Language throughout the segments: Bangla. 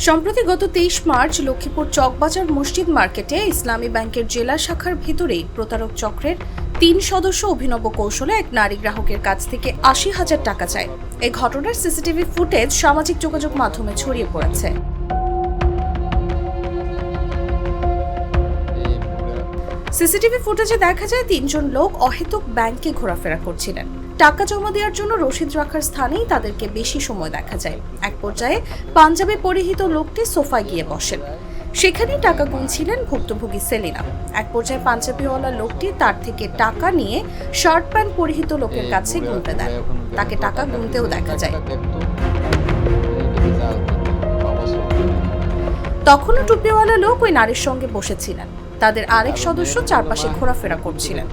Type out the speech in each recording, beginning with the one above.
সম্প্রতি গত 23 মার্চ লক্ষ্মীপুর চকবাজার মসজিদ মার্কেটে ইসলামী ব্যাংকের জেলা শাখার ভেতরেই প্রতারক চক্রের 3 সদস্য অভিনব কৌশলে এক নারী গ্রাহকের কাছ থেকে 80,000 টাকা চায়। এই ঘটনার সিসিটিভি ফুটেজ সামাজিক যোগাযোগ মাধ্যমে ছড়িয়ে পড়েছে। সিসিটিভি ফুটেজে দেখা যায় 3 জন লোক অহেতুক ব্যাংকে ঘোরাফেরা করছিলেন। টাকা জমা দেওয়ার জন্য রসিদ রাখার স্থানেই তাদেরকে বেশি সময় দেখা যায়। এক পর্যায়ে পাঞ্জাবি পরিহিত লোকটি সোফায় গিয়ে বসেন। সেখানেই টাকা গুনছিলেন ভুক্তভোগী সেলিনা। এক পর্যায়ে পাঞ্জাবিওয়ালা লোকটি তার থেকে টাকা নিয়ে শার্ট প্যান্ট পরিহিত লোকের কাছে গুনতে দেন। তাকে টাকা গুনতেও দেখা যায়। তখনও টুপিওয়ালা লোক ওই নারীর সঙ্গে বসেছিলেন। তাদের আরেক সদস্য চারপাশে ঘোরাফেরা করছিলেন।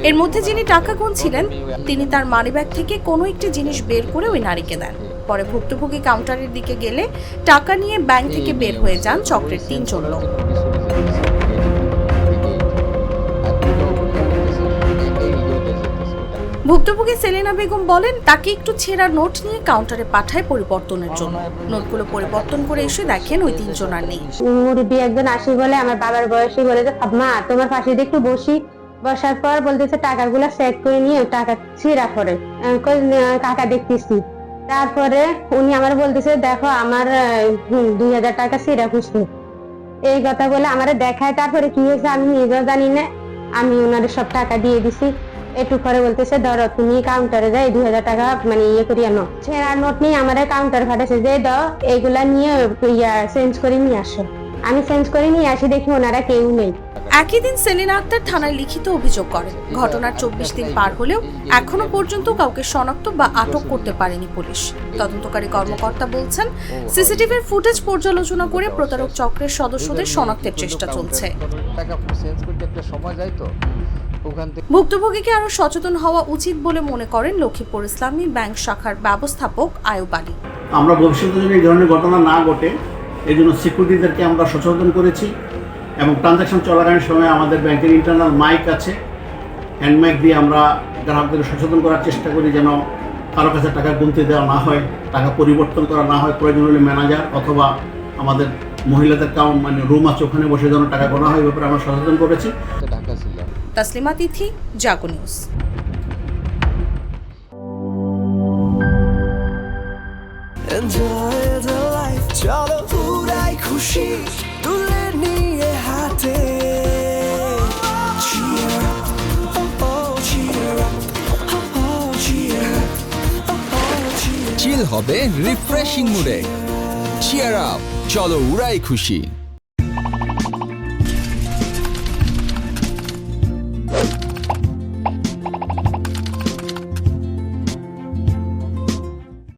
এর মধ্যে যিনি টাকা গুনছিলেন তিনি তার মানিব্যাগ থেকে কোনো একটি জিনিস বের করে ওই নারীকে দেন। পরে ভুক্তভোগী কাউন্টারের দিকে গেলে টাকা নিয়ে ব্যাংক থেকে বের হয়ে যান চক্রের 3 জন লোক। ভুক্তভোগী সেলিনা বেগম বলেন, তাকে একটু ছেঁড়া নোট নিয়ে কাউন্টারে পাঠায় পরিবর্তনের জন্য। নোটগুলো পরিবর্তন করে এসে দেখেন ওই 3 জন আর নেই। মুরব্বী একজন আসি বলে, আমার বাবার বয়সী বলে যে মা তোমার পাশে একটু বসি। বসার পর বলতেছে টাকাগুলো চেক করে নিয়ে টাকা ছিঁড়া পড়ে কাকা দেখতেছি। তারপরে উনি আমার বলতেছে দেখো আমার 2000 টাকা ছিঁড়া খুঁজছে। এই কথা বলে আমারে দেখায়। তারপরে কি হয়েছে আমি নিজেও জানি না। আমি ওনারে সব টাকা দিয়ে দিছি। একটু পরে বলতেছে ধরো তুমি কাউন্টারে যাই 2000 টাকা মানে ইয়ে করি আনো। ছেঁড়া নোট নিয়ে আমার কাউন্টার ফাটাছে যে দাও এইগুলা নিয়ে চেঞ্জ করে নিয়ে আসো। আমি চেঞ্জ করে নিয়ে আসি, দেখি ওনারা কেউ নেই। একই দিন সেলিনা আক্তার থানায় লিখিত অভিযোগ করেন। ঘটনার 24 দিন পার হলেও এখনো পর্যন্ত কাউকে শনাক্ত বা আটক করতে পারেনি পুলিশ। তদন্তকারী কর্মকর্তা বলছেন, সিসিটিভির ফুটেজ পর্যালোচনা করে প্রতারক চক্রের সদস্যদের শনাক্তের চেষ্টা চলছে। ভুক্তভোগীকে আরো সচেতন হওয়া উচিত বলে মনে করেন লক্ষ্মীপুর ইসলামী ব্যাংক শাখার ব্যবস্থাপক আয়ুব আলী। আমরা ভবিষ্যতে যেন এই ধরনের ঘটনা না ঘটে এই জন্য সিকিউরিটিদেরকে আমরা সচেতন করেছি এবং ট্রানজাকশন চলাকালীন সময় আমাদের ব্যাংকের ইন্টারনাল মাইক আছে, হ্যান্ড মাইক দিয়ে আমরা গ্রাহকদের সচেতন করার চেষ্টা করি যেন কারো কাছে টাকা গুনতে দেওয়া না হয়, টাকা পরিবর্তন করা না হয়। প্রয়োজন হলে ম্যানেজার অথবা আমাদের মহিলাদের মানে রুম আছে ওখানে বসে যেন টাকা গোনা হয়, ব্যাপারে আমরা সচেতন করেছি। তাসলিমা তিথি, জাগো নিউজ। Enjoy the life, চলো উড়াই খুশি তুলে নিয়ে হাতে। Cheer up, oh oh, cheer up, oh oh, cheer up, oh oh, cheer up. চিল হবে রিফ্রেশিং মুডে। চিয়ার আপ, চলো উড়াই খুশি।